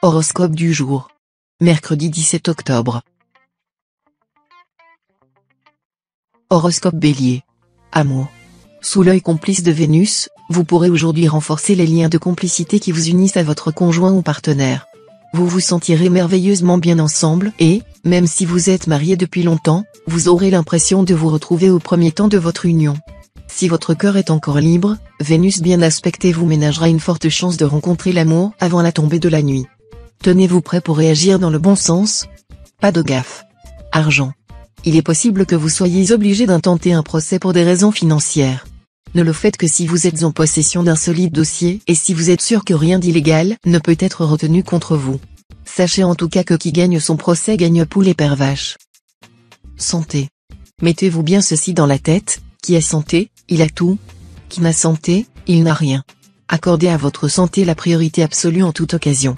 Horoscope du jour. Mercredi 17 octobre. Horoscope Bélier. Amour. Sous l'œil complice de Vénus, vous pourrez aujourd'hui renforcer les liens de complicité qui vous unissent à votre conjoint ou partenaire. Vous vous sentirez merveilleusement bien ensemble et, même si vous êtes marié depuis longtemps, vous aurez l'impression de vous retrouver au premier temps de votre union. Si votre cœur est encore libre, Vénus bien aspectée vous ménagera une forte chance de rencontrer l'amour avant la tombée de la nuit. Tenez-vous prêt pour réagir dans le bon sens. Pas de gaffe. Argent. Il est possible que vous soyez obligé d'intenter un procès pour des raisons financières. Ne le faites que si vous êtes en possession d'un solide dossier et si vous êtes sûr que rien d'illégal ne peut être retenu contre vous. Sachez en tout cas que qui gagne son procès gagne poule et perd vache. Santé. Mettez-vous bien ceci dans la tête, qui a santé, il a tout. Qui n'a santé, il n'a rien. Accordez à votre santé la priorité absolue en toute occasion.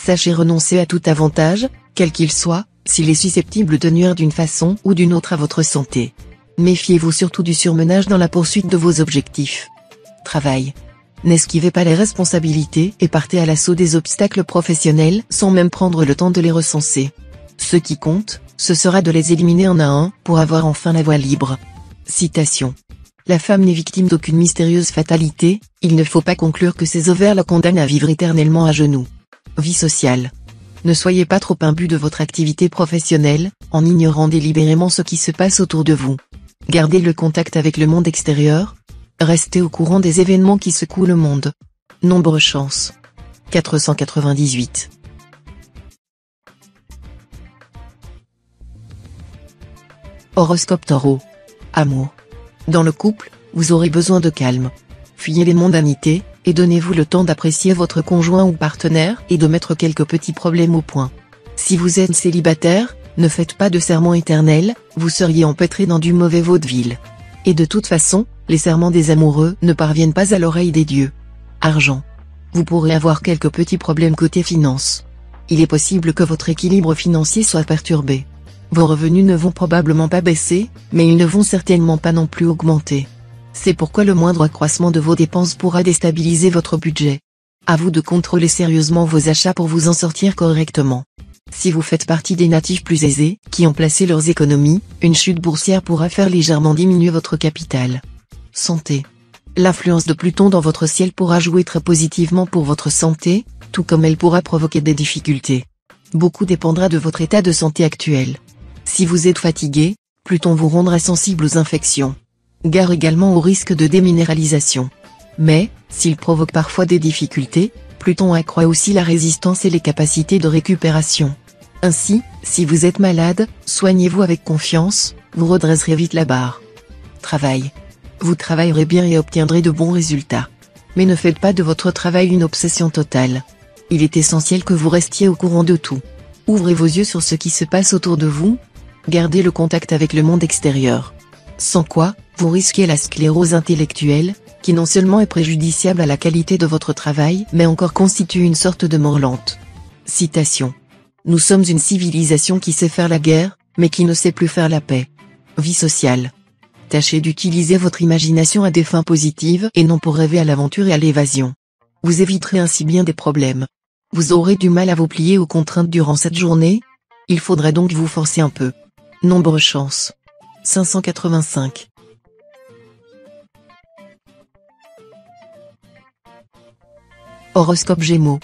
Sachez renoncer à tout avantage, quel qu'il soit, s'il est susceptible de nuire d'une façon ou d'une autre à votre santé. Méfiez-vous surtout du surmenage dans la poursuite de vos objectifs. Travail. N'esquivez pas les responsabilités et partez à l'assaut des obstacles professionnels sans même prendre le temps de les recenser. Ce qui compte, ce sera de les éliminer un à un pour avoir enfin la voie libre. Citation. La femme n'est victime d'aucune mystérieuse fatalité, il ne faut pas conclure que ses ovaires la condamnent à vivre éternellement à genoux. Vie sociale. Ne soyez pas trop imbu de votre activité professionnelle, en ignorant délibérément ce qui se passe autour de vous. Gardez le contact avec le monde extérieur. Restez au courant des événements qui secouent le monde. Nombre chance. 498. Horoscope Taureau. Amour. Dans le couple, vous aurez besoin de calme. Fuyez les mondanités, et donnez-vous le temps d'apprécier votre conjoint ou partenaire et de mettre quelques petits problèmes au point. Si vous êtes célibataire, ne faites pas de serments éternels, vous seriez empêtré dans du mauvais vaudeville. Et de toute façon, les serments des amoureux ne parviennent pas à l'oreille des dieux. Argent. Vous pourrez avoir quelques petits problèmes côté finance. Il est possible que votre équilibre financier soit perturbé. Vos revenus ne vont probablement pas baisser, mais ils ne vont certainement pas non plus augmenter. C'est pourquoi le moindre accroissement de vos dépenses pourra déstabiliser votre budget. À vous de contrôler sérieusement vos achats pour vous en sortir correctement. Si vous faites partie des natifs plus aisés, qui ont placé leurs économies, une chute boursière pourra faire légèrement diminuer votre capital. Santé. L'influence de Pluton dans votre ciel pourra jouer très positivement pour votre santé, tout comme elle pourra provoquer des difficultés. Beaucoup dépendra de votre état de santé actuel. Si vous êtes fatigué, Pluton vous rendra sensible aux infections. Gare également au risque de déminéralisation. Mais, s'il provoque parfois des difficultés, Pluton accroît aussi la résistance et les capacités de récupération. Ainsi, si vous êtes malade, soignez-vous avec confiance, vous redresserez vite la barre. Travail. Vous travaillerez bien et obtiendrez de bons résultats. Mais ne faites pas de votre travail une obsession totale. Il est essentiel que vous restiez au courant de tout. Ouvrez vos yeux sur ce qui se passe autour de vous. Gardez le contact avec le monde extérieur. Sans quoi, vous risquez la sclérose intellectuelle, qui non seulement est préjudiciable à la qualité de votre travail mais encore constitue une sorte de mort lente. Citation. Nous sommes une civilisation qui sait faire la guerre, mais qui ne sait plus faire la paix. Vie sociale. Tâchez d'utiliser votre imagination à des fins positives et non pour rêver à l'aventure et à l'évasion. Vous éviterez ainsi bien des problèmes. Vous aurez du mal à vous plier aux contraintes durant cette journée. Il faudrait donc vous forcer un peu. Nombre chance. 585. Horoscope Gémeaux.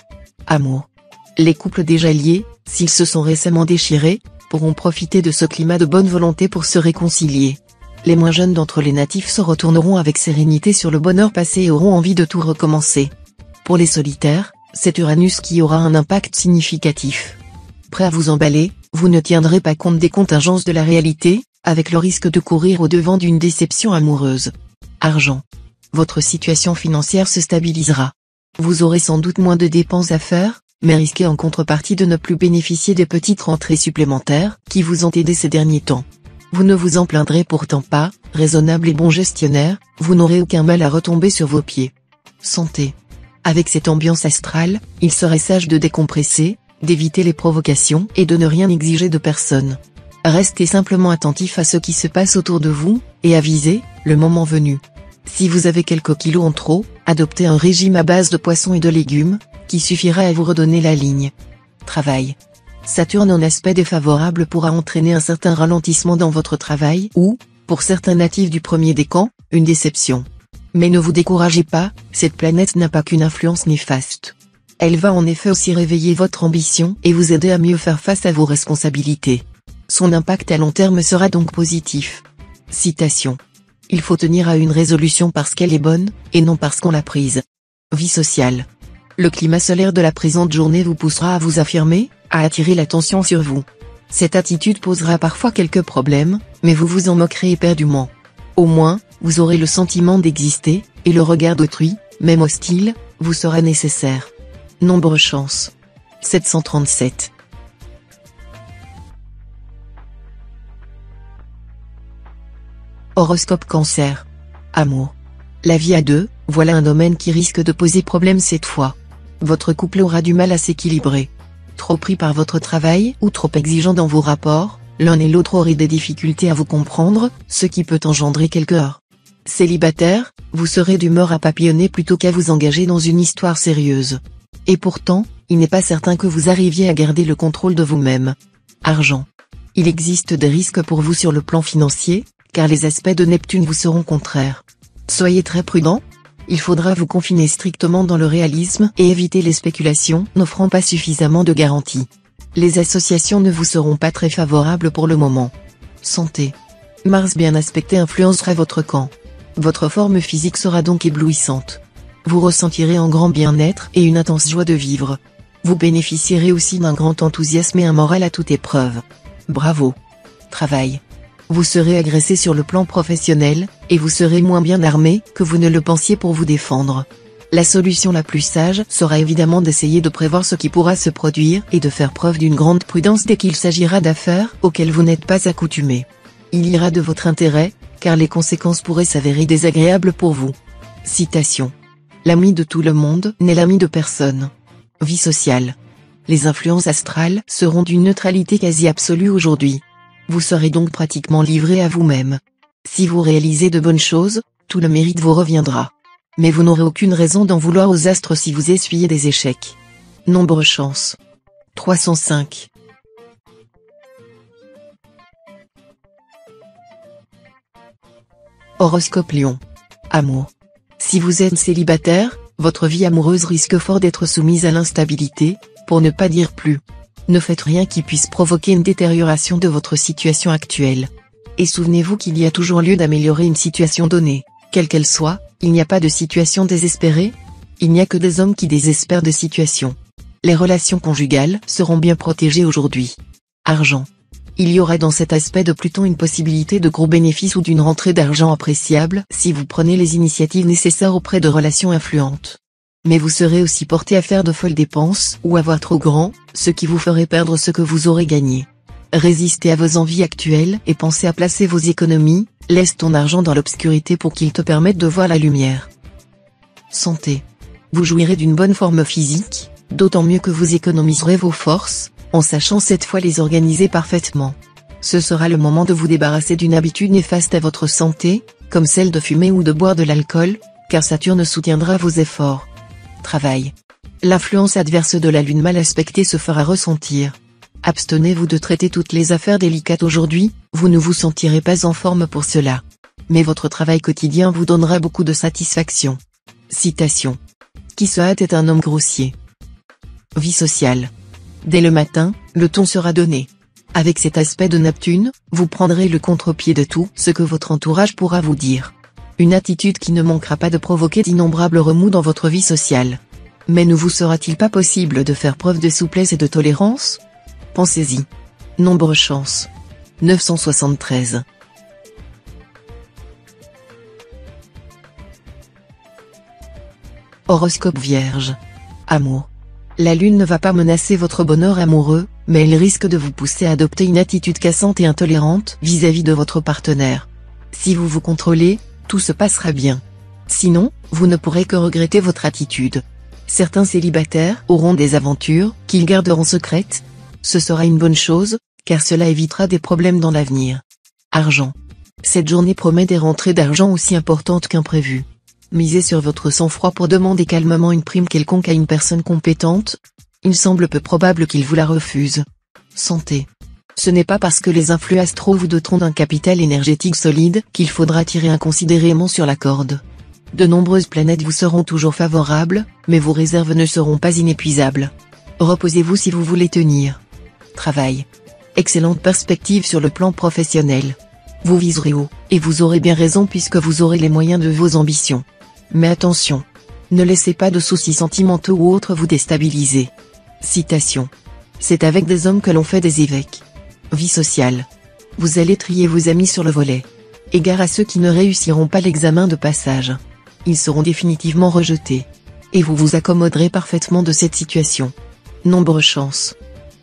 Amour. Les couples déjà liés, s'ils se sont récemment déchirés, pourront profiter de ce climat de bonne volonté pour se réconcilier. Les moins jeunes d'entre les natifs se retourneront avec sérénité sur le bonheur passé et auront envie de tout recommencer. Pour les solitaires, c'est Uranus qui aura un impact significatif. Prêt à vous emballer, vous ne tiendrez pas compte des contingences de la réalité, avec le risque de courir au-devant d'une déception amoureuse. Argent. Votre situation financière se stabilisera. Vous aurez sans doute moins de dépenses à faire, mais risquez en contrepartie de ne plus bénéficier des petites rentrées supplémentaires qui vous ont aidé ces derniers temps. Vous ne vous en plaindrez pourtant pas, raisonnable et bon gestionnaire, vous n'aurez aucun mal à retomber sur vos pieds. Santé. Avec cette ambiance astrale, il serait sage de décompresser, d'éviter les provocations et de ne rien exiger de personne. Restez simplement attentif à ce qui se passe autour de vous, et avisez, le moment venu. Si vous avez quelques kilos en trop, adoptez un régime à base de poissons et de légumes, qui suffira à vous redonner la ligne. Travail. Saturne en aspect défavorable pourra entraîner un certain ralentissement dans votre travail ou, pour certains natifs du premier décan, une déception. Mais ne vous découragez pas, cette planète n'a pas qu'une influence néfaste. Elle va en effet aussi réveiller votre ambition et vous aider à mieux faire face à vos responsabilités. Son impact à long terme sera donc positif. Citation. Il faut tenir à une résolution parce qu'elle est bonne, et non parce qu'on l'a prise. Vie sociale. Le climat solaire de la présente journée vous poussera à vous affirmer, à attirer l'attention sur vous. Cette attitude posera parfois quelques problèmes, mais vous vous en moquerez éperdument. Au moins, vous aurez le sentiment d'exister, et le regard d'autrui, même hostile, vous sera nécessaire. Nombre chance. 737. Horoscope Cancer. Amour. La vie à deux, voilà un domaine qui risque de poser problème cette fois. Votre couple aura du mal à s'équilibrer. Trop pris par votre travail ou trop exigeant dans vos rapports, l'un et l'autre auraient des difficultés à vous comprendre, ce qui peut engendrer quelques heurts. Célibataire, vous serez d'humeur à papillonner plutôt qu'à vous engager dans une histoire sérieuse. Et pourtant, il n'est pas certain que vous arriviez à garder le contrôle de vous-même. Argent. Il existe des risques pour vous sur le plan financier, car les aspects de Neptune vous seront contraires. Soyez très prudent. Il faudra vous confiner strictement dans le réalisme et éviter les spéculations n'offrant pas suffisamment de garanties. Les associations ne vous seront pas très favorables pour le moment. Santé. Mars bien aspecté influencera votre camp. Votre forme physique sera donc éblouissante. Vous ressentirez un grand bien-être et une intense joie de vivre. Vous bénéficierez aussi d'un grand enthousiasme et un moral à toute épreuve. Bravo. Travail. Vous serez agressé sur le plan professionnel, et vous serez moins bien armé que vous ne le pensiez pour vous défendre. La solution la plus sage sera évidemment d'essayer de prévoir ce qui pourra se produire et de faire preuve d'une grande prudence dès qu'il s'agira d'affaires auxquelles vous n'êtes pas accoutumé. Il ira de votre intérêt, car les conséquences pourraient s'avérer désagréables pour vous. Citation. L'ami de tout le monde n'est l'ami de personne. Vie sociale. Les influences astrales seront d'une neutralité quasi absolue aujourd'hui. Vous serez donc pratiquement livré à vous-même. Si vous réalisez de bonnes choses, tout le mérite vous reviendra. Mais vous n'aurez aucune raison d'en vouloir aux astres si vous essuyez des échecs. Nombre chance. 305. Horoscope Lion. Amour. Si vous êtes célibataire, votre vie amoureuse risque fort d'être soumise à l'instabilité, pour ne pas dire plus. Ne faites rien qui puisse provoquer une détérioration de votre situation actuelle. Et souvenez-vous qu'il y a toujours lieu d'améliorer une situation donnée, quelle qu'elle soit. Il n'y a pas de situation désespérée. Il n'y a que des hommes qui désespèrent de situations. Les relations conjugales seront bien protégées aujourd'hui. Argent. Il y aura dans cet aspect de Pluton une possibilité de gros bénéfices ou d'une rentrée d'argent appréciable si vous prenez les initiatives nécessaires auprès de relations influentes. Mais vous serez aussi porté à faire de folles dépenses ou à voir trop grand, ce qui vous ferait perdre ce que vous aurez gagné. Résistez à vos envies actuelles et pensez à placer vos économies, laisse ton argent dans l'obscurité pour qu'il te permette de voir la lumière. Santé. Vous jouirez d'une bonne forme physique, d'autant mieux que vous économiserez vos forces, en sachant cette fois les organiser parfaitement. Ce sera le moment de vous débarrasser d'une habitude néfaste à votre santé, comme celle de fumer ou de boire de l'alcool, car Saturne soutiendra vos efforts. Travail. L'influence adverse de la lune mal aspectée se fera ressentir. Abstenez-vous de traiter toutes les affaires délicates aujourd'hui, vous ne vous sentirez pas en forme pour cela. Mais votre travail quotidien vous donnera beaucoup de satisfaction. Citation. Qui se hâte est un homme grossier. Vie sociale. Dès le matin, le ton sera donné. Avec cet aspect de Neptune, vous prendrez le contre-pied de tout ce que votre entourage pourra vous dire. Une attitude qui ne manquera pas de provoquer d'innombrables remous dans votre vie sociale. Mais ne vous sera-t-il pas possible de faire preuve de souplesse et de tolérance? Pensez-y. Nombre chance. 973. Horoscope Vierge. Amour. La lune ne va pas menacer votre bonheur amoureux, mais elle risque de vous pousser à adopter une attitude cassante et intolérante vis-à-vis de votre partenaire. Si vous vous contrôlez, tout se passera bien. Sinon, vous ne pourrez que regretter votre attitude. Certains célibataires auront des aventures qu'ils garderont secrètes. Ce sera une bonne chose, car cela évitera des problèmes dans l'avenir. Argent. Cette journée promet des rentrées d'argent aussi importantes qu'imprévues. Misez sur votre sang-froid pour demander calmement une prime quelconque à une personne compétente. Il semble peu probable qu'il vous la refuse. Santé. Ce n'est pas parce que les influx astraux vous doteront d'un capital énergétique solide qu'il faudra tirer inconsidérément sur la corde. De nombreuses planètes vous seront toujours favorables, mais vos réserves ne seront pas inépuisables. Reposez-vous si vous voulez tenir. Travail. Excellente perspective sur le plan professionnel. Vous viserez haut, et vous aurez bien raison puisque vous aurez les moyens de vos ambitions. Mais attention. Ne laissez pas de soucis sentimentaux ou autres vous déstabiliser. Citation. C'est avec des hommes que l'on fait des évêques. Vie sociale. Vous allez trier vos amis sur le volet. Égard à ceux qui ne réussiront pas l'examen de passage. Ils seront définitivement rejetés. Et vous vous accommoderez parfaitement de cette situation. Nombre chance.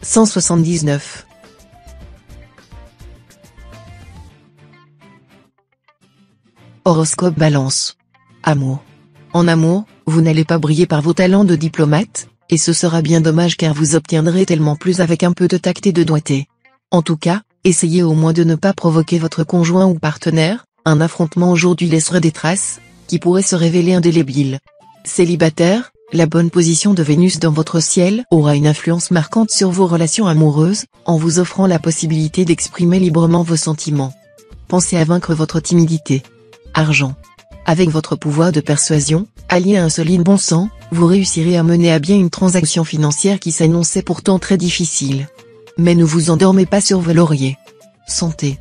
179. Horoscope Balance. Amour. En amour, vous n'allez pas briller par vos talents de diplomate, et ce sera bien dommage car vous obtiendrez tellement plus avec un peu de tact et de doigté. En tout cas, essayez au moins de ne pas provoquer votre conjoint ou partenaire, un affrontement aujourd'hui laisserait des traces, qui pourraient se révéler indélébiles. Célibataire, la bonne position de Vénus dans votre ciel aura une influence marquante sur vos relations amoureuses, en vous offrant la possibilité d'exprimer librement vos sentiments. Pensez à vaincre votre timidité. Argent. Avec votre pouvoir de persuasion, allié à un solide bon sens, vous réussirez à mener à bien une transaction financière qui s'annonçait pourtant très difficile. Mais ne vous endormez pas sur vos lauriers. Santé.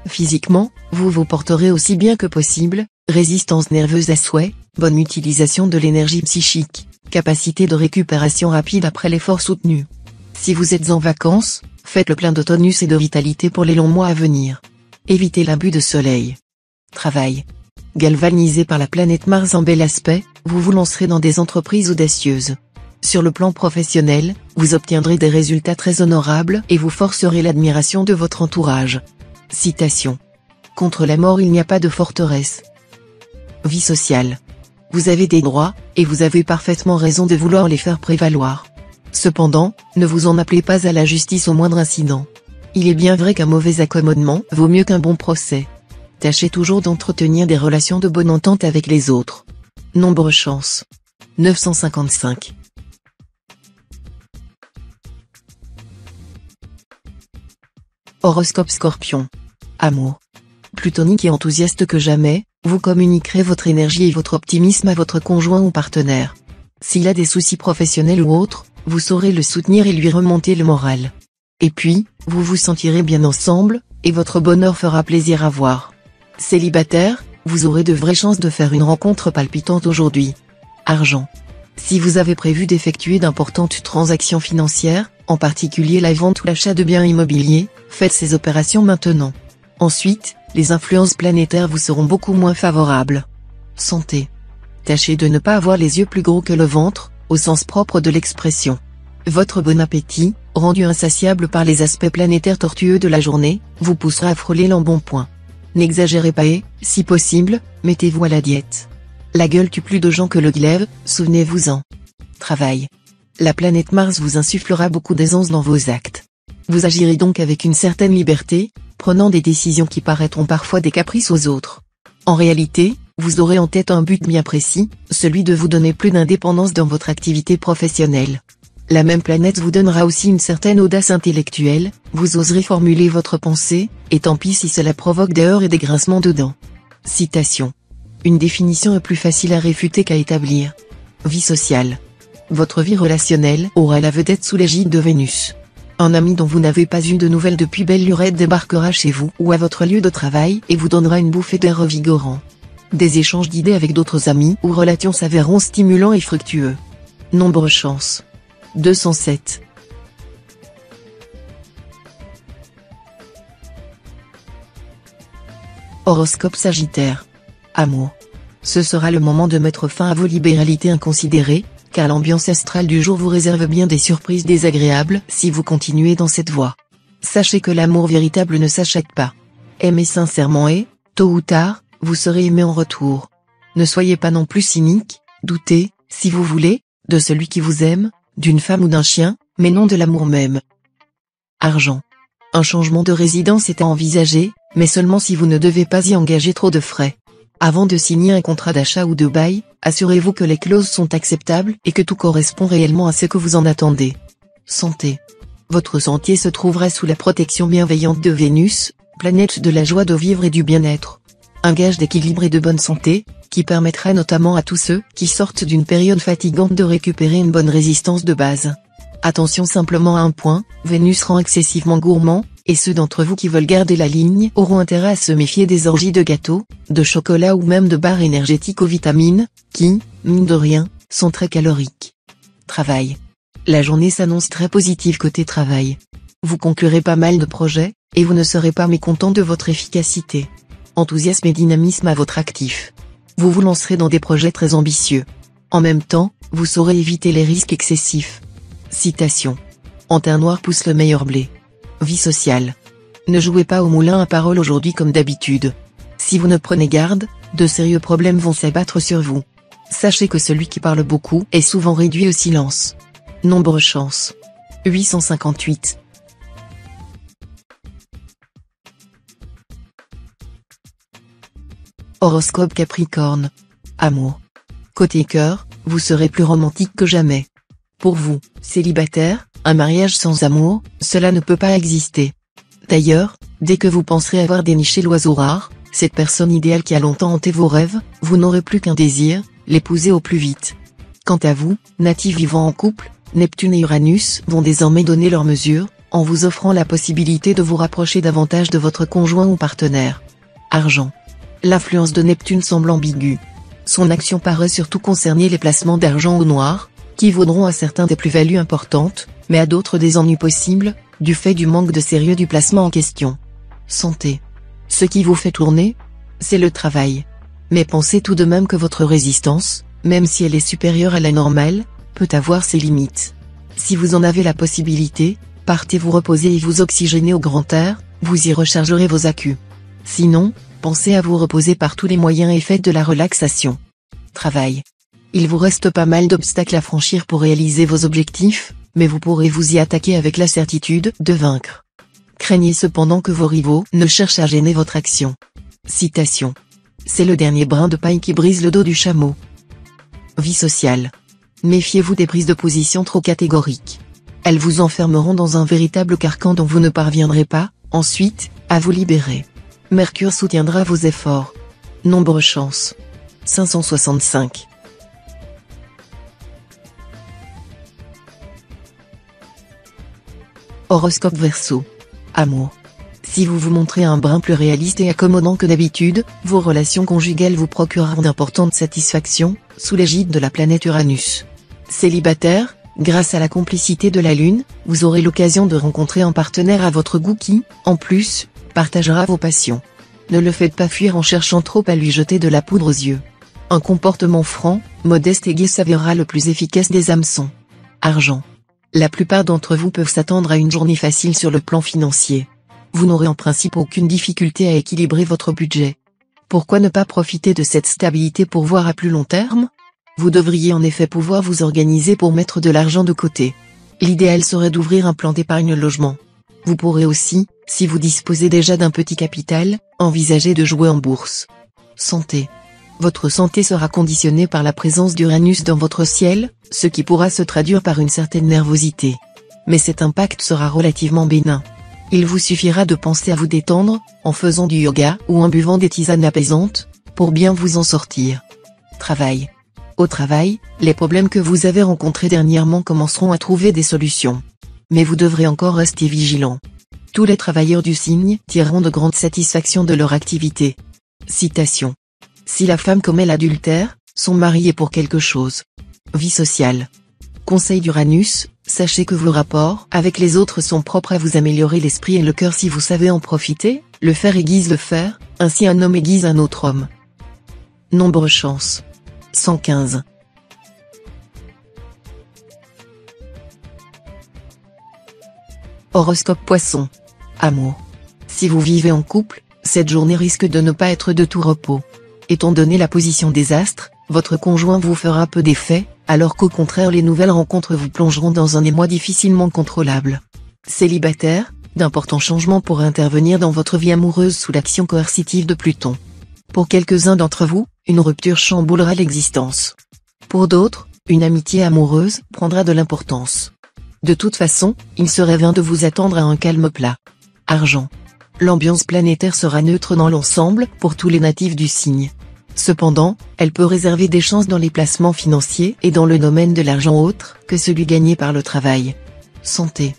Physiquement, vous vous porterez aussi bien que possible, résistance nerveuse à souhait, bonne utilisation de l'énergie psychique, capacité de récupération rapide après l'effort soutenu. Si vous êtes en vacances, faites le plein de tonus et de vitalité pour les longs mois à venir. Évitez l'abus de soleil. Travail. Galvanisé par la planète Mars en bel aspect, vous vous lancerez dans des entreprises audacieuses. Sur le plan professionnel, vous obtiendrez des résultats très honorables et vous forcerez l'admiration de votre entourage. Citation. Contre la mort il n'y a pas de forteresse. Vie sociale. Vous avez des droits, et vous avez parfaitement raison de vouloir les faire prévaloir. Cependant, ne vous en appelez pas à la justice au moindre incident. Il est bien vrai qu'un mauvais accommodement vaut mieux qu'un bon procès. Tâchez toujours d'entretenir des relations de bonne entente avec les autres. Nombre chance. 955. Horoscope Scorpion. Amour. Plutonique et enthousiaste que jamais, vous communiquerez votre énergie et votre optimisme à votre conjoint ou partenaire. S'il a des soucis professionnels ou autres, vous saurez le soutenir et lui remonter le moral. Et puis, vous vous sentirez bien ensemble, et votre bonheur fera plaisir à voir. Célibataire, vous aurez de vraies chances de faire une rencontre palpitante aujourd'hui. Argent. Si vous avez prévu d'effectuer d'importantes transactions financières, en particulier la vente ou l'achat de biens immobiliers, faites ces opérations maintenant. Ensuite, les influences planétaires vous seront beaucoup moins favorables. Santé. Tâchez de ne pas avoir les yeux plus gros que le ventre, au sens propre de l'expression. Votre bon appétit, rendu insatiable par les aspects planétaires tortueux de la journée, vous poussera à frôler l'embonpoint. N'exagérez pas et, si possible, mettez-vous à la diète. La gueule tue plus de gens que le glaive, souvenez-vous-en. Travail. La planète Mars vous insufflera beaucoup d'aisance dans vos actes. Vous agirez donc avec une certaine liberté, prenant des décisions qui paraîtront parfois des caprices aux autres. En réalité, vous aurez en tête un but bien précis, celui de vous donner plus d'indépendance dans votre activité professionnelle. La même planète vous donnera aussi une certaine audace intellectuelle, vous oserez formuler votre pensée, et tant pis si cela provoque des heurts et des grincements de dents. Citation. Une définition est plus facile à réfuter qu'à établir. Vie sociale. Votre vie relationnelle aura la vedette sous l'égide de Vénus. Un ami dont vous n'avez pas eu de nouvelles depuis belle lurette débarquera chez vous ou à votre lieu de travail et vous donnera une bouffée d'air revigorant. Des échanges d'idées avec d'autres amis ou relations s'avéreront stimulants et fructueux. Nombre chance. 207. Horoscope Sagittaire. Amour. Ce sera le moment de mettre fin à vos libéralités inconsidérées, car l'ambiance astrale du jour vous réserve bien des surprises désagréables si vous continuez dans cette voie. Sachez que l'amour véritable ne s'achète pas. Aimez sincèrement et, tôt ou tard, vous serez aimé en retour. Ne soyez pas non plus cynique, doutez, si vous voulez, de celui qui vous aime, d'une femme ou d'un chien, mais non de l'amour même. Argent. Un changement de résidence est à envisager, mais seulement si vous ne devez pas y engager trop de frais. Avant de signer un contrat d'achat ou de bail, assurez-vous que les clauses sont acceptables et que tout correspond réellement à ce que vous en attendez. Santé. Votre santé se trouvera sous la protection bienveillante de Vénus, planète de la joie de vivre et du bien-être. Un gage d'équilibre et de bonne santé, qui permettra notamment à tous ceux qui sortent d'une période fatigante de récupérer une bonne résistance de base. Attention simplement à un point, Vénus rend excessivement gourmand, et ceux d'entre vous qui veulent garder la ligne auront intérêt à se méfier des orgies de gâteaux, de chocolat ou même de barres énergétiques aux vitamines, qui, mine de rien, sont très caloriques. Travail. La journée s'annonce très positive côté travail. Vous conclurez pas mal de projets, et vous ne serez pas mécontent de votre efficacité. Enthousiasme et dynamisme à votre actif. Vous vous lancerez dans des projets très ambitieux. En même temps, vous saurez éviter les risques excessifs. Citation. En terre noire pousse le meilleur blé. Vie sociale. Ne jouez pas au moulin à parole aujourd'hui comme d'habitude. Si vous ne prenez garde, de sérieux problèmes vont s'abattre sur vous. Sachez que celui qui parle beaucoup est souvent réduit au silence. Nombre chance. 858. Horoscope Capricorne. Amour. Côté cœur, vous serez plus romantique que jamais. Pour vous, célibataire, un mariage sans amour, cela ne peut pas exister. D'ailleurs, dès que vous penserez avoir déniché l'oiseau rare, cette personne idéale qui a longtemps hanté vos rêves, vous n'aurez plus qu'un désir, l'épouser au plus vite. Quant à vous, natifs vivant en couple, Neptune et Uranus vont désormais donner leur mesure, en vous offrant la possibilité de vous rapprocher davantage de votre conjoint ou partenaire. Argent. L'influence de Neptune semble ambiguë. Son action paraît surtout concerner les placements d'argent au noir, qui vaudront à certains des plus-values importantes, mais à d'autres des ennuis possibles, du fait du manque de sérieux du placement en question. Santé. Ce qui vous fait tourner, c'est le travail. Mais pensez tout de même que votre résistance, même si elle est supérieure à la normale, peut avoir ses limites. Si vous en avez la possibilité, partez vous reposer et vous oxygéner au grand air, vous y rechargerez vos accus. Sinon, pensez à vous reposer par tous les moyens et faites de la relaxation. Travail. Il vous reste pas mal d'obstacles à franchir pour réaliser vos objectifs, mais vous pourrez vous y attaquer avec la certitude de vaincre. Craignez cependant que vos rivaux ne cherchent à gêner votre action. Citation. C'est le dernier brin de paille qui brise le dos du chameau. Vie sociale. Méfiez-vous des prises de position trop catégoriques. Elles vous enfermeront dans un véritable carcan dont vous ne parviendrez pas, ensuite, à vous libérer. Mercure soutiendra vos efforts. Nombre chance. 565. Horoscope Verseau. Amour. Si vous vous montrez un brin plus réaliste et accommodant que d'habitude, vos relations conjugales vous procureront d'importantes satisfactions, sous l'égide de la planète Uranus. Célibataire, grâce à la complicité de la Lune, vous aurez l'occasion de rencontrer un partenaire à votre goût qui, en plus, partagera vos passions. Ne le faites pas fuir en cherchant trop à lui jeter de la poudre aux yeux. Un comportement franc, modeste et gai s'avérera le plus efficace des hameçons. Argent. La plupart d'entre vous peuvent s'attendre à une journée facile sur le plan financier. Vous n'aurez en principe aucune difficulté à équilibrer votre budget. Pourquoi ne pas profiter de cette stabilité pour voir à plus long terme ? Vous devriez en effet pouvoir vous organiser pour mettre de l'argent de côté. L'idéal serait d'ouvrir un plan d'épargne logement. Vous pourrez aussi, si vous disposez déjà d'un petit capital, envisager de jouer en bourse. Santé. Votre santé sera conditionnée par la présence d'Uranus dans votre ciel, ce qui pourra se traduire par une certaine nervosité. Mais cet impact sera relativement bénin. Il vous suffira de penser à vous détendre, en faisant du yoga ou en buvant des tisanes apaisantes, pour bien vous en sortir. Travail. Au travail, les problèmes que vous avez rencontrés dernièrement commenceront à trouver des solutions. Mais vous devrez encore rester vigilant. Tous les travailleurs du signe tireront de grandes satisfactions de leur activité. Citation. Si la femme commet l'adultère, son mari est pour quelque chose. Vie sociale. Conseil d'Uranus, sachez que vos rapports avec les autres sont propres à vous améliorer l'esprit et le cœur si vous savez en profiter, le faire aiguise le fer, ainsi un homme aiguise un autre homme. Nombre chance. 115. Horoscope Poisson. Amour. Si vous vivez en couple, cette journée risque de ne pas être de tout repos. Étant donné la position des astres, votre conjoint vous fera peu d'effet, alors qu'au contraire les nouvelles rencontres vous plongeront dans un émoi difficilement contrôlable. Célibataire, d'importants changements pourraient intervenir dans votre vie amoureuse sous l'action coercitive de Pluton. Pour quelques-uns d'entre vous, une rupture chamboulera l'existence. Pour d'autres, une amitié amoureuse prendra de l'importance. De toute façon, il serait vain de vous attendre à un calme plat. Argent. L'ambiance planétaire sera neutre dans l'ensemble pour tous les natifs du signe. Cependant, elle peut réserver des chances dans les placements financiers et dans le domaine de l'argent autre que celui gagné par le travail. Santé.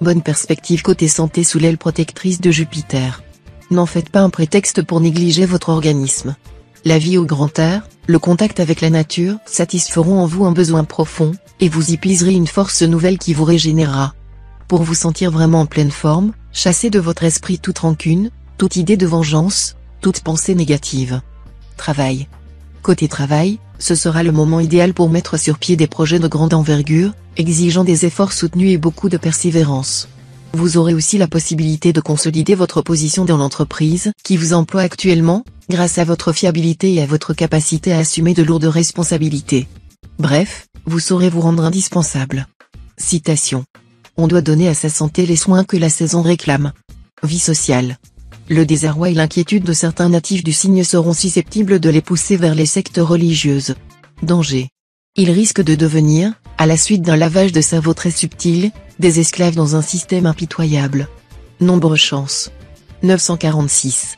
Bonne perspective côté santé sous l'aile protectrice de Jupiter. N'en faites pas un prétexte pour négliger votre organisme. La vie au grand air, le contact avec la nature satisferont en vous un besoin profond, et vous y puiserez une force nouvelle qui vous régénérera. Pour vous sentir vraiment en pleine forme, chassez de votre esprit toute rancune, toute idée de vengeance, toute pensée négative. Travail. Côté travail, ce sera le moment idéal pour mettre sur pied des projets de grande envergure, exigeant des efforts soutenus et beaucoup de persévérance. Vous aurez aussi la possibilité de consolider votre position dans l'entreprise qui vous emploie actuellement, grâce à votre fiabilité et à votre capacité à assumer de lourdes responsabilités. Bref, vous saurez vous rendre indispensable. Citation. On doit donner à sa santé les soins que la saison réclame. Vie sociale. Le désarroi et l'inquiétude de certains natifs du signe seront susceptibles de les pousser vers les sectes religieuses. Danger. Ils risquent de devenir, à la suite d'un lavage de cerveau très subtil, des esclaves dans un système impitoyable. Nombre chance. 946.